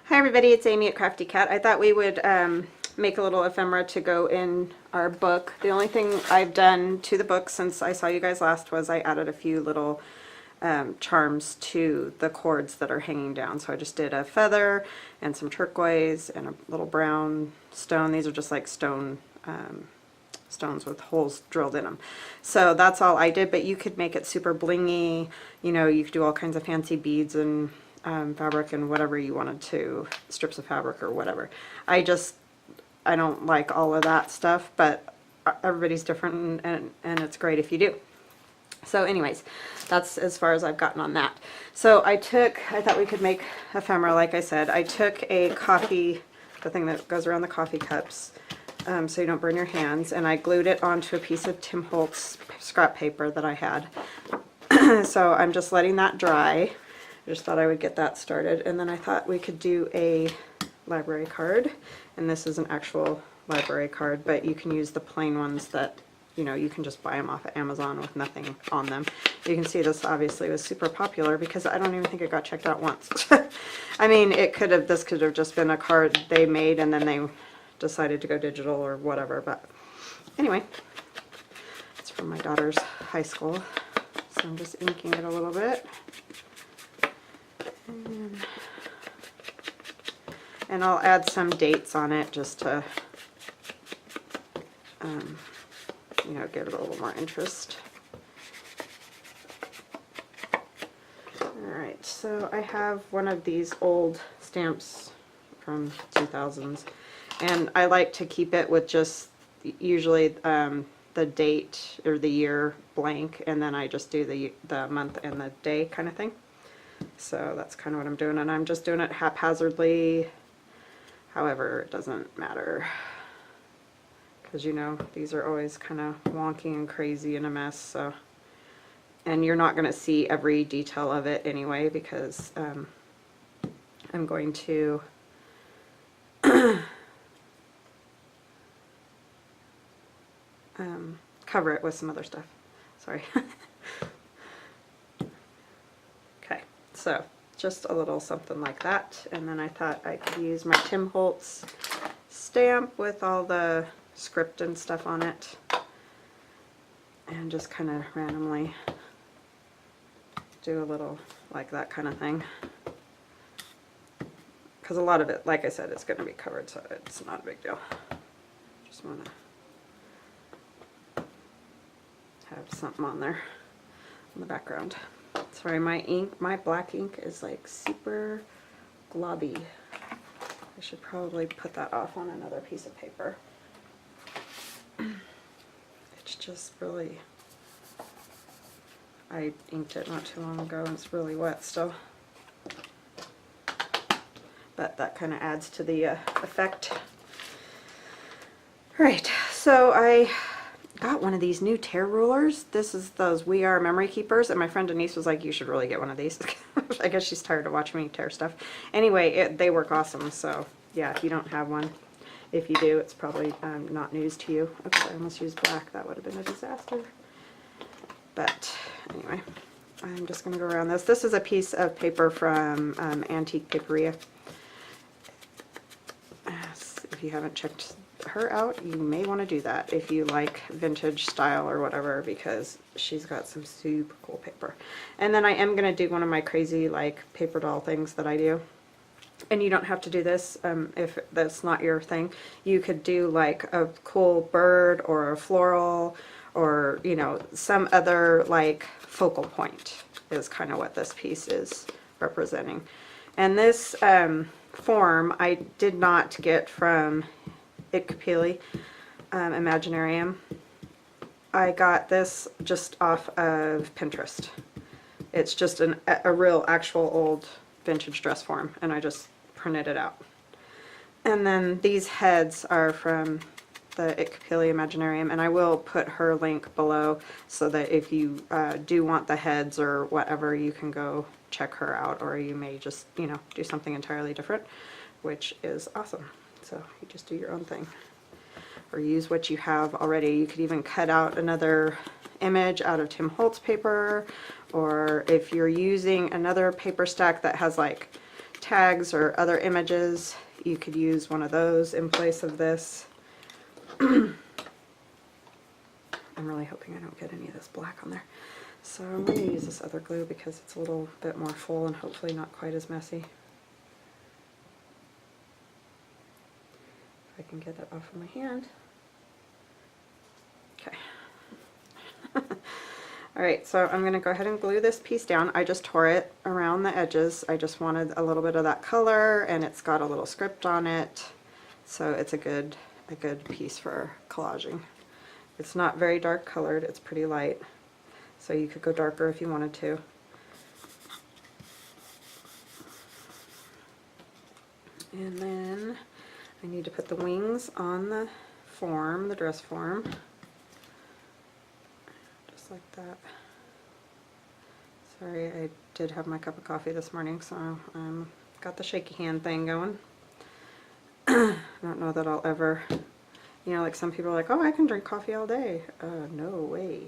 Hi everybody, it's Amy at Crafty Cat. I thought we would make a little ephemera to go in our book. The only thing I've done to the book since I saw you guys last was I added a few little charms to the cords that are hanging down. So I just did a feather and some turquoise and a little brown stone. These are just like stones with holes drilled in them. So that's all I did, but you could make it super blingy. You know, you could do all kinds of fancy beads and fabric and whatever you wanted to, strips of fabric or whatever. I don't like all of that stuff, but everybody's different and it's great if you do. So anyways, that's as far as I've gotten on that. So I thought we could make ephemera, like I said. I took a coffee, the thing that goes around the coffee cups, so you don't burn your hands, and I glued it onto a piece of Tim Holtz scrap paper that I had. So I'm just letting that dry. I just thought I would get that started, and then I thought we could do a library card, and this is an actual library card, but you can use the plain ones that, you know, you can just buy them off of Amazon with nothing on them. You can see this obviously was super popular because I don't even think it got checked out once. I mean, this could have just been a card they made and then they decided to go digital or whatever, but anyway, it's from my daughter's high school, so I'm just inking it a little bit. And I'll add some dates on it just to, you know, give it a little more interest. Alright, so I have one of these old stamps from 2000s, and I like to keep it with just usually the date or the year blank, and then I just do the month and the day kind of thing. So that's kind of what I'm doing, and I'm just doing it haphazardly. However, it doesn't matter, because you know these are always kind of wonky and crazy and a mess. So, and you're not going to see every detail of it anyway, because I'm going to cover it with some other stuff. Sorry. Okay, so just a little something like that, and then I thought I could use my Tim Holtz stamp with all the script and stuff on it, and just kind of randomly do a little like that kind of thing, because a lot of it, like I said, is going to be covered, so it's not a big deal. Just want to have something on there in the background. Sorry, my black ink is like super globby. I should probably put that off on another piece of paper. It's just really, I inked it not too long ago and it's really wet still. But that kind of adds to the effect. Alright, so I got one of these new tear rulers. This is those We Are memory keepers, and my friend Denise was like, you should really get one of these. I guess she's tired of watching me tear stuff. Anyway, they work awesome, so yeah, if you don't have one, if you do, it's probably not news to you. Oops, I almost used black. That would have been a disaster. But anyway, I'm just going to go around this. This is a piece of paper from Antique Paperia. If you haven't checked her out, you may want to do that if you like vintage style or whatever, because she's got some super cool paper. And then I am going to do one of my crazy like paper doll things that I do, and you don't have to do this if that's not your thing. You could do like a cool bird or a floral, or you know, some other like focal point is kind of what this piece is representing. And this form I did not get from Ephemera Imaginarium. I got this just off of Pinterest. It's just a real actual old vintage dress form, and I just printed it out. And then these heads are from the Ephemera Imaginarium, and I will put her link below so that if you do want the heads or whatever, you can go check her out, or you may just, you know, do something entirely different, which is awesome. So you just do your own thing, or use what you have already. You could even cut out another image out of Tim Holtz paper, or if you're using another paper stack that has like tags or other images, you could use one of those in place of this. I'm really hoping I don't get any of this black on there. So I'm going to use this other glue because it's a little bit more full and hopefully not quite as messy. If I can get it off of my hand. Okay. Alright, so I'm going to go ahead and glue this piece down. I just tore it around the edges. I just wanted a little bit of that color, and it's got a little script on it, so it's a good piece for collaging. It's not very dark colored, it's pretty light, so you could go darker if you wanted to. And then I need to put the wings on the form, the dress form. Like that. Sorry, I did have my cup of coffee this morning, so got the shaky hand thing going. I don't know that I'll ever, you know, like some people are like, oh, I can drink coffee all day. No way.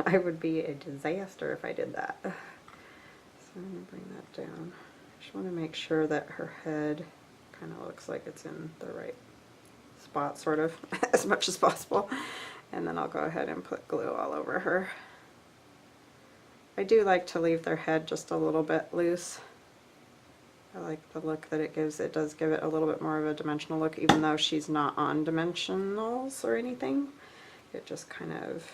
I would be a disaster if I did that. So I'm going to bring that down. I just want to make sure that her head kind of looks like it's in the right spot, sort of, as much as possible. And then I'll go ahead and put glue all over her. I do like to leave their head just a little bit loose. I like the look that it gives. It does give it a little bit more of a dimensional look, even though she's not on dimensionals or anything. It just kind of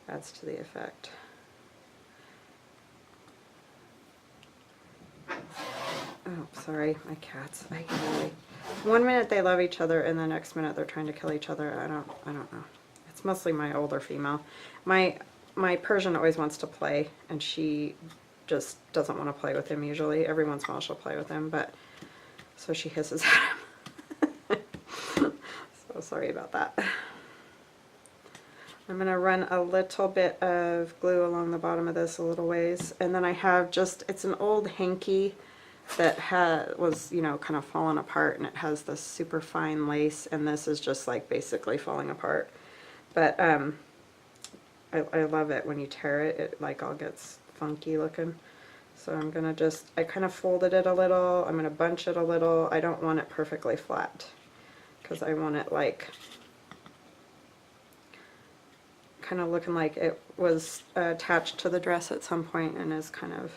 adds to the effect. Oh, sorry, my cats. One minute they love each other, and the next minute they're trying to kill each other. I don't know. It's mostly my older female. My Persian always wants to play, and she just doesn't want to play with him usually. Every once in a while she'll play with him, but so she hisses at him. So sorry about that. I'm going to run a little bit of glue along the bottom of this a little ways, and then I have just, it's an old hanky that was, you know, kind of falling apart, and it has this super fine lace, and this is just like basically falling apart. But I love it when you tear it, it like all gets funky looking. So I'm gonna just, I kind of folded it a little, I'm gonna bunch it a little. I don't want it perfectly flat because I want it like kind of looking like it was attached to the dress at some point and is kind of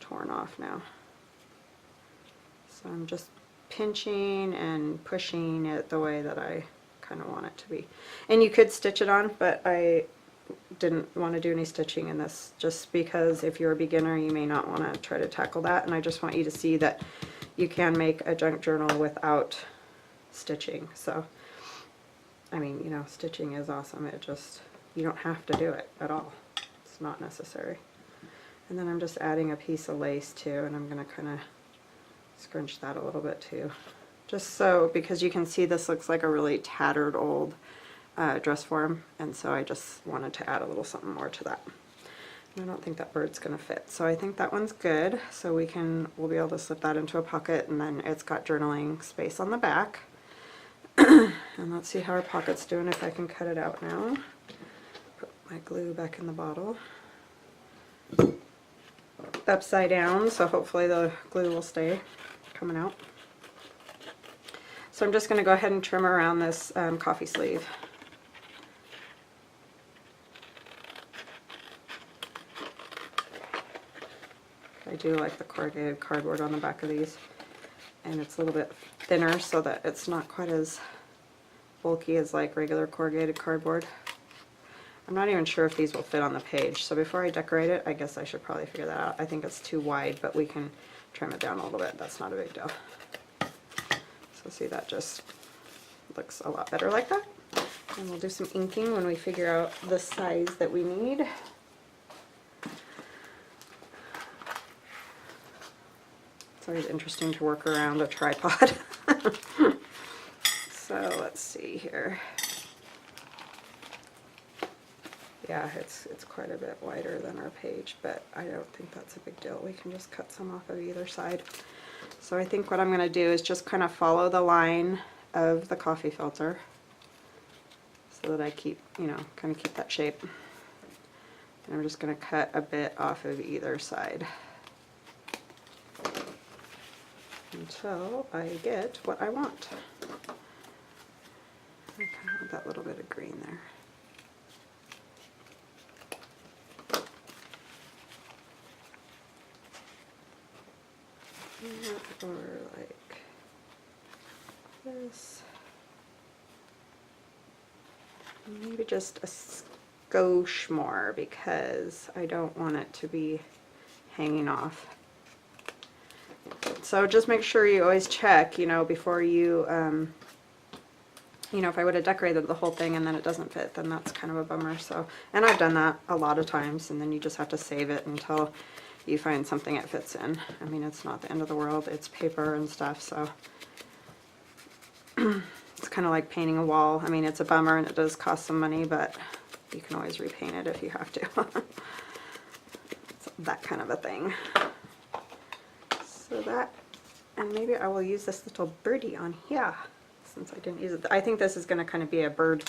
torn off now. So I'm just pinching and pushing it the way that I kind of want it to be. And you could stitch it on, but I didn't want to do any stitching in this, just because if you're a beginner you may not want to try to tackle that, and I just want you to see that you can make a junk journal without stitching. So I mean, you know, stitching is awesome. It just, you don't have to do it at all. It's not necessary. And then I'm just adding a piece of lace too, and I'm going to kind of scrunch that a little bit too, just so, because you can see this looks like a really tattered old dress form, and so I just wanted to add a little something more to that. And I don't think that bird's going to fit, so I think that one's good. So we'll be able to slip that into a pocket, and then it's got journaling space on the back. And let's see how our pocket's doing, if I can cut it out now. Put my glue back in the bottle. Upside down, so hopefully the glue will stay coming out. So I'm just going to go ahead and trim around this coffee sleeve. I do like the corrugated cardboard on the back of these, and it's a little bit thinner so that it's not quite as bulky as like regular corrugated cardboard. I'm not even sure if these will fit on the page, so before I decorate it, I guess I should probably figure that out. I think it's too wide, but we can trim it down a little bit. That's not a big deal. So see, that just looks a lot better like that. And we'll do some inking when we figure out the size that we need. It's always interesting to work around a tripod. So let's see here. Yeah, it's quite a bit wider than our page, but I don't think that's a big deal. We can just cut some off of either side. So I think what I'm going to do is just kind of follow the line of the coffee filter so that I keep, you know, kind of keep that shape. And I'm just going to cut a bit off of either side. until I get what I want. I kind of want that little bit of green there. Or like this. Maybe just a skosh more because I don't want it to be hanging off. So just make sure you always check, you know, before you, you know, if I would have decorated the whole thing and then it doesn't fit, then that's kind of a bummer. So, and I've done that a lot of times, and then you just have to save it until you find something it fits in. I mean, it's not the end of the world. It's paper and stuff, so it's kind of like painting a wall. I mean, it's a bummer and it does cost some money, but you can always repaint it if you have to. So that kind of a thing. So that, and maybe I will use this little birdie on here since I didn't use it. I think this is going to kind of be a bird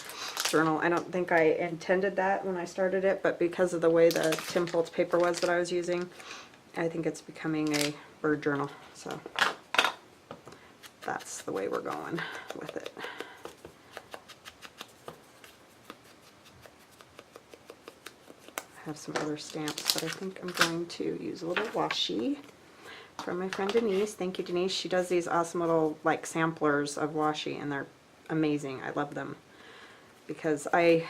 journal. I don't think I intended that when I started it, but because of the way the Tim Holtz paper was that I was using, I think it's becoming a bird journal. So that's the way we're going with it. I have some other stamps, but I think I'm going to use a little washi from my friend Denise. Thank you, Denise. She does these awesome little like samplers of washi, and they're amazing. I love them because I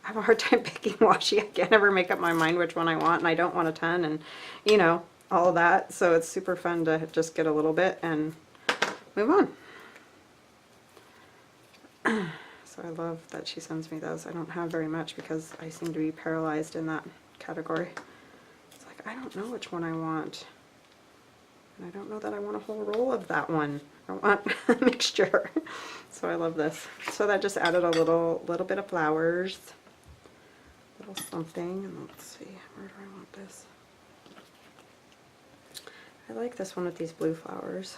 have a hard time picking washi. I can't ever make up my mind which one I want, and I don't want a ton, and you know, all of that. So it's super fun to just get a little bit and move on. So I love that she sends me those. I don't have very much because I seem to be paralyzed in that category. It's like, I don't know which one I want. And I don't know that I want a whole roll of that one. I want a mixture. So I love this. So that just added a little bit of flowers. A little something. And let's see, where do I want this? I like this one with these blue flowers.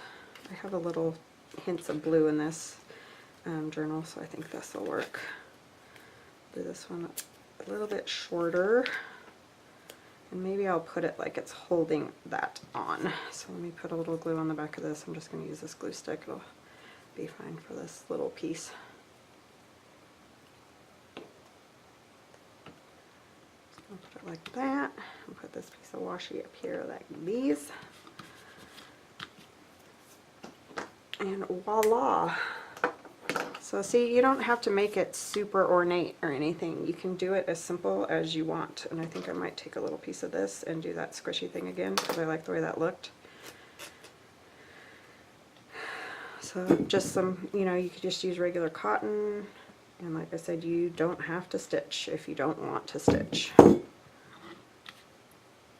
I have a little hints of blue in this journal, so I think this will work. Do this one a little bit shorter, and maybe I'll put it like it's holding that on. So let me put a little glue on the back of this. I'm just going to use this glue stick. It'll be fine for this little piece. Just going to put it like that, and put this piece of washi up here like these. And voila! So see, you don't have to make it super ornate or anything. You can do it as simple as you want. And I think I might take a little piece of this and do that squishy thing again because I like the way that looked. So just some, you know, you could just use regular cotton. And like I said, you don't have to stitch if you don't want to stitch.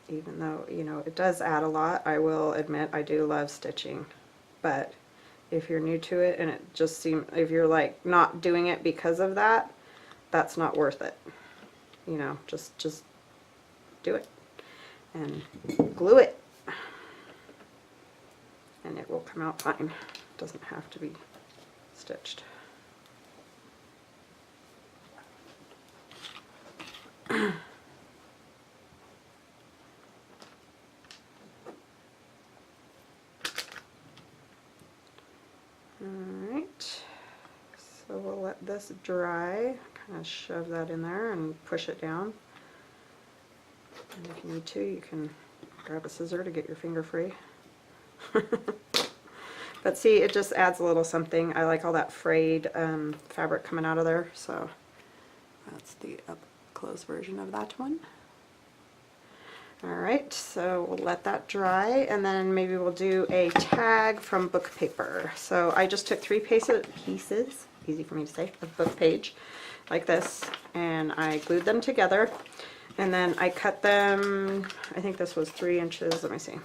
Even though, you know, it does add a lot. I will admit I do love stitching. But if you're new to it and it just seems, if you're like not doing it because of that, that's not worth it. You know, just do it and glue it and it will come out fine. It doesn't have to be stitched. Alright, so we'll let this dry, kind of shove that in there and push it down. And if you need to, you can grab a scissor to get your finger free. But see, it just adds a little something. I like all that frayed fabric coming out of there, so that's the up close version of that one. Alright, so we'll let that dry, and then maybe we'll do a tag from book paper. So I just took 3 pieces, easy for me to say, of book page, like this, and I glued them together, and then I cut them, I think this was 3 inches, let me see,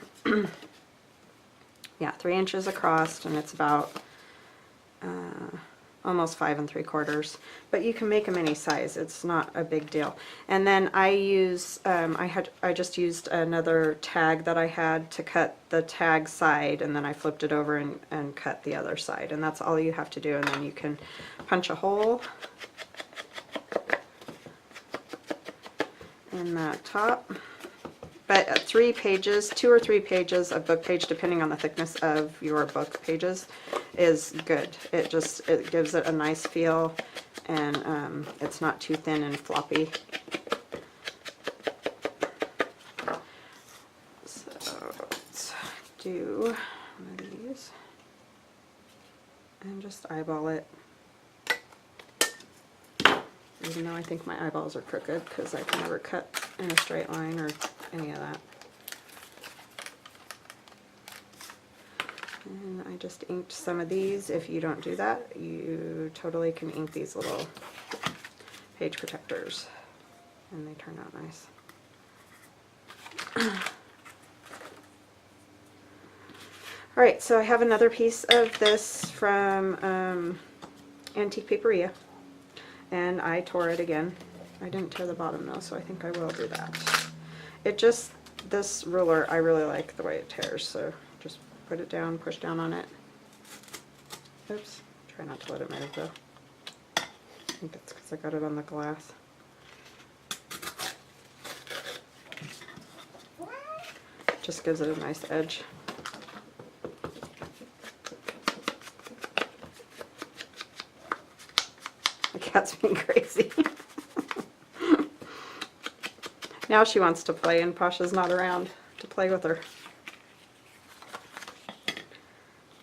yeah, 3 inches across, and it's about almost 5 3/4, but you can make them any size. It's not a big deal. And then I use I just used another tag that I had to cut the tag side, and then I flipped it over and cut the other side, and that's all you have to do. And then you can punch a hole in that top, But 3 pages, 2 or 3 pages of book page, depending on the thickness of your book pages, is good. It gives it a nice feel, and it's not too thin and floppy. So let's do one of these and just eyeball it. Even though I think my eyeballs are crooked because I can never cut in a straight line or any of that. And I just inked some of these. If you don't do that, you totally can ink these little page protectors, and they turn out nice. Alright, so I have another piece of this from Antique Paperia, and I tore it again. I didn't tear the bottom though, so I think I will do that. This ruler, I really like the way it tears, so just put it down, push down on it. Oops, try not to let it move though. I think that's because I got it on the glass. Just gives it a nice edge. The cat's being crazy. Now she wants to play and Pasha's not around to play with her.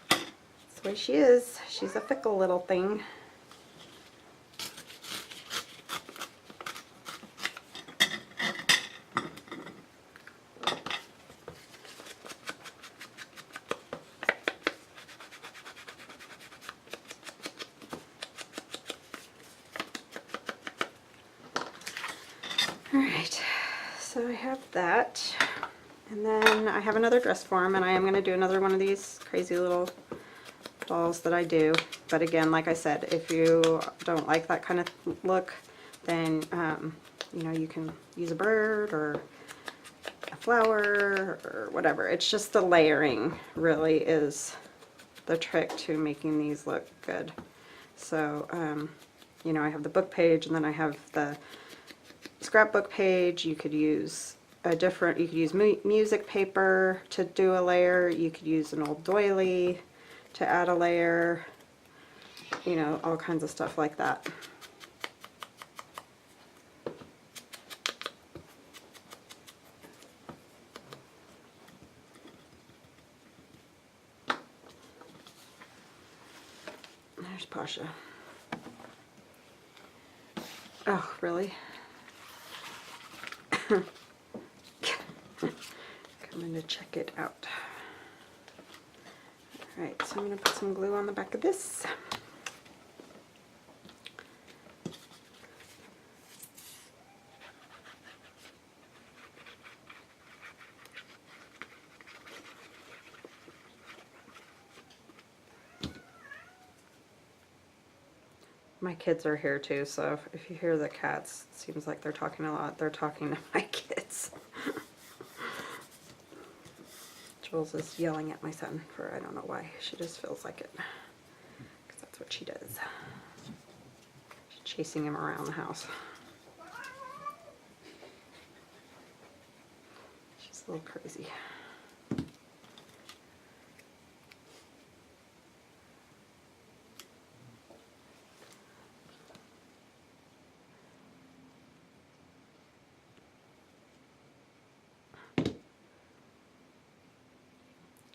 That's the way she is. She's a fickle little thing. Alright, so I have that, and then I have another dress form, and I am going to do another one of these crazy little dolls that I do. But again, like I said, if you don't like that kind of look, then you know, you can use a bird or a flower or whatever. It's just the layering really is the trick to making these look good. So you know, I have the book page, and then I have the scrapbook page. You could use music paper to do a layer. You could use an old doily to add a layer. You know, all kinds of stuff like that. There's Pasha. Oh, really? Coming to check it out. Alright, so I'm going to put some glue on the back of this. My kids are here too, so if you hear the cats, it seems like they're talking a lot. They're talking to my kids. Jules is yelling at my son for I don't know why. She just feels like it, because that's what she does. She's chasing him around the house. She's a little crazy.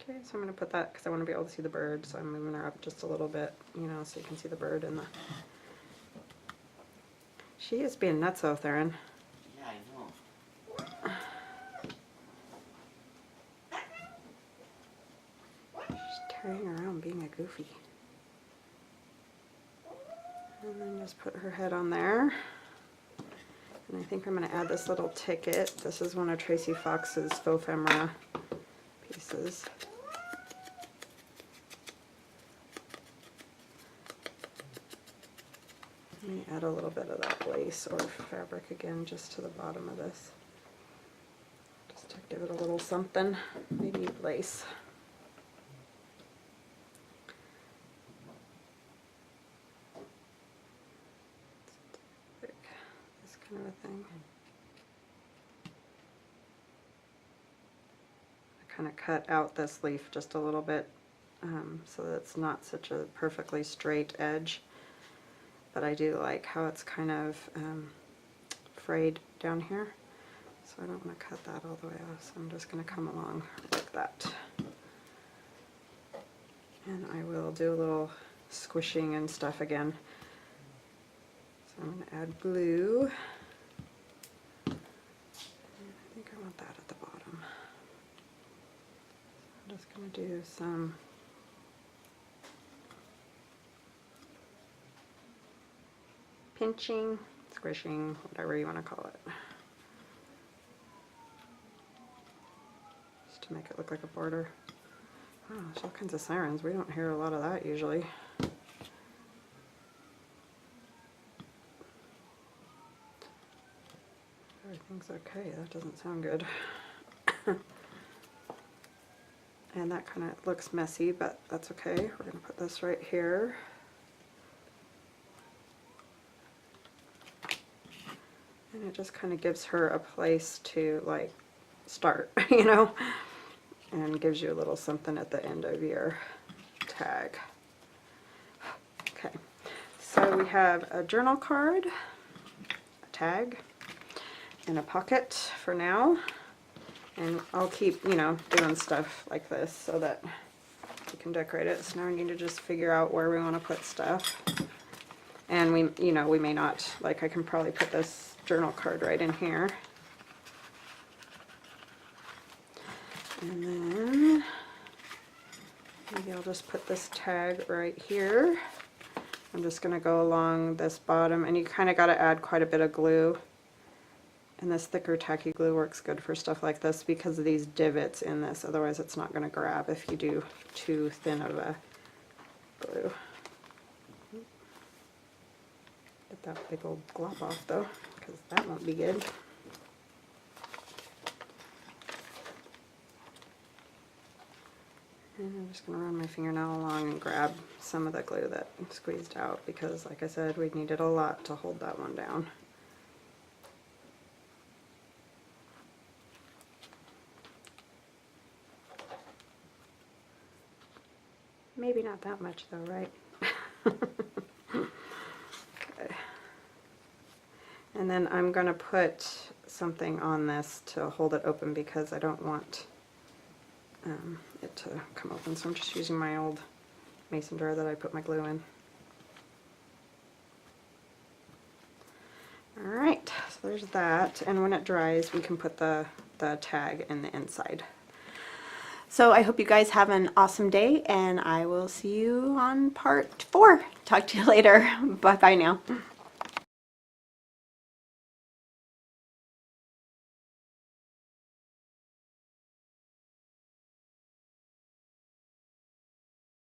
Okay, so I'm going to put that because I want to be able to see the bird, so I'm moving her up just a little bit, you know, so you can see the bird and the... She is being nutso, Theron. Yeah, I know. She's carrying around being a goofy. And then just put her head on there. And I think I'm going to add this little ticket. This is one of Tracy Fox's faux ephemera pieces. Let me add a little bit of that lace or fabric again just to the bottom of this. Just to give it a little something. Maybe lace. This kind of a thing. kind of cut out this leaf just a little bit so that it's not such a perfectly straight edge. But I do like how it's kind of frayed down here. So I don't want to cut that all the way off, so I'm just going to come along like that. And I will do a little squishing and stuff again. So I'm going to add glue. And I think I want that at the bottom. So I'm just going to do some pinching, squishing, whatever you want to call it. Just to make it look like a border. Oh, there's all kinds of sirens. We don't hear a lot of that usually. Everything's okay. That doesn't sound good. And that kind of looks messy, but that's okay. We're going to put this right here. And it just kind of gives her a place to like start, you know, and gives you a little something at the end of your tag. Okay, so we have a journal card, a tag, and a pocket for now. And I'll keep, you know, doing stuff like this so that we can decorate it. So now we need to just figure out where we want to put stuff. And we, you know, we may not, like I can probably put this journal card right in here. And then maybe I'll just put this tag right here. I'm just going to go along this bottom, and you kind of got to add quite a bit of glue. And this thicker tacky glue works good for stuff like this because of these divots in this, otherwise it's not going to grab if you do too thin of a glue. Get that big old glop off though, because that won't be good. And I'm just going to run my fingernail along and grab some of the glue that squeezed out because, like I said, we needed a lot to hold that one down. Maybe not that much though, right? Okay. And then I'm going to put something on this to hold it open because I don't want it to come open. So I'm just using my old mason jar that I put my glue in. Alright, so there's that. And when it dries, we can put the tag in the inside. So I hope you guys have an awesome day, and I will see you on part 4. Talk to you later. Bye-bye now.